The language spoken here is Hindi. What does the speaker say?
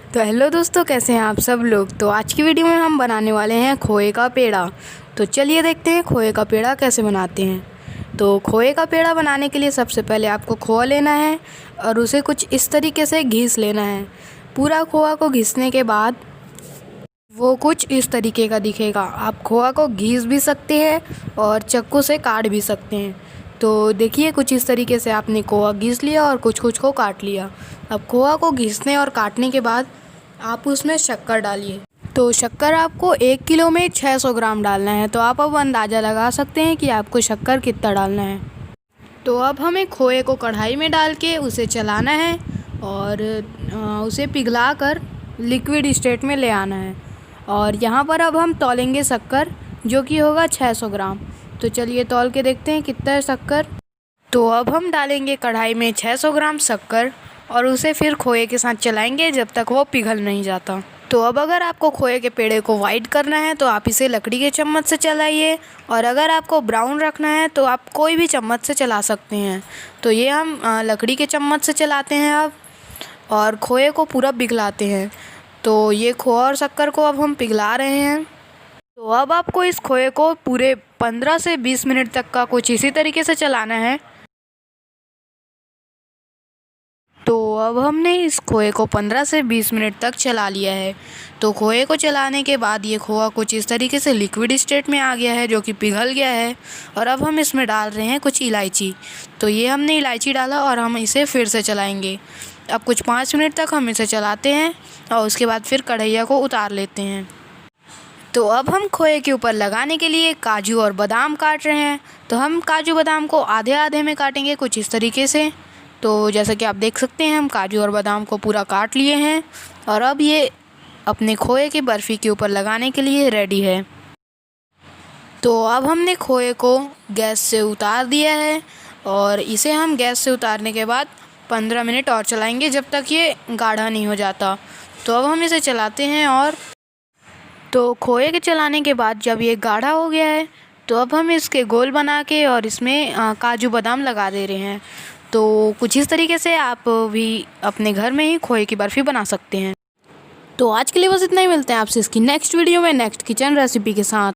तो हेलो दोस्तों, कैसे हैं आप सब लोग। तो आज की वीडियो में हम बनाने वाले हैं खोए का पेड़ा। तो चलिए देखते हैं खोए का पेड़ा कैसे बनाते हैं। तो खोए का पेड़ा बनाने के लिए सबसे पहले आपको खोआ लेना है और उसे कुछ इस तरीके से घिस लेना है। पूरा खोआ को घिसने के बाद वो कुछ इस तरीके का दिखेगा। आप खोआ को घिस भी सकते हैं और चाकू से काट भी सकते हैं। तो देखिए, कुछ इस तरीके से आपने खोआ घिस लिया और कुछ कुछ को काट लिया। अब खोआ को घिसने और काटने के बाद आप उसमें शक्कर डालिए। तो शक्कर आपको 1 किलो में 600 ग्राम डालना है। तो आप अब अंदाज़ा लगा सकते हैं कि आपको शक्कर कितना डालना है। तो अब हमें खोए को कढ़ाई में डाल के उसे चलाना है और उसे पिघला कर लिक्विड स्टेट में ले आना है। और यहाँ पर अब हम तौलेंगे शक्कर, जो कि होगा 600 ग्राम। तो चलिए तौल के देखते हैं कितना है शक्कर। तो अब हम डालेंगे कढ़ाई में 600 ग्राम शक्कर और उसे फिर खोए के साथ चलाएंगे जब तक वो पिघल नहीं जाता। तो अब अगर आपको खोए के पेड़े को वाइट करना है तो आप इसे लकड़ी के चम्मच से चलाइए, और अगर आपको ब्राउन रखना है तो आप कोई भी चम्मच से चला सकते हैं। तो ये हम लकड़ी के चम्मच से चलाते हैं अब, और खोए को पूरा पिघलाते हैं। तो ये खोआ और शक्कर को अब हम पिघला रहे हैं। तो अब आपको इस खोए को पूरे 15 से 20 मिनट तक का कुछ इसी तरीके से चलाना है। तो अब हमने इस खोए को 15 से 20 मिनट तक चला लिया है। तो खोए को चलाने के बाद ये खोआ कुछ इस तरीके से लिक्विड स्टेट में आ गया है, जो कि पिघल गया है। और अब हम इसमें डाल रहे हैं कुछ इलायची। तो ये हमने इलायची डाला और हम इसे फिर से चलाएंगे। अब कुछ 5 मिनट तक हम इसे चलाते हैं और उसके बाद फिर कढ़ैया को उतार लेते हैं। तो अब हम खोए के ऊपर लगाने के लिए काजू और बादाम काट रहे हैं। तो हम काजू बादाम को आधे आधे में काटेंगे कुछ इस तरीके से। तो जैसा कि आप देख सकते हैं, हम काजू और बादाम को पूरा काट लिए हैं और अब ये अपने खोए की बर्फ़ी के ऊपर लगाने के लिए रेडी है। तो अब हमने खोए को गैस से उतार दिया है और इसे हम गैस से उतारने के बाद 15 मिनट और चलाएंगे जब तक ये गाढ़ा नहीं हो जाता। तो अब हम इसे चलाते हैं, और तो खोए के चलाने के बाद जब ये गाढ़ा हो गया है तो अब हम इसके गोल बना के और इसमें काजू बादाम लगा दे रहे हैं। तो कुछ इस तरीके से आप भी अपने घर में ही खोए की बर्फ़ी बना सकते हैं। तो आज के लिए बस इतना ही। मिलते हैं आपसे इसकी नेक्स्ट वीडियो में नेक्स्ट किचन रेसिपी के साथ।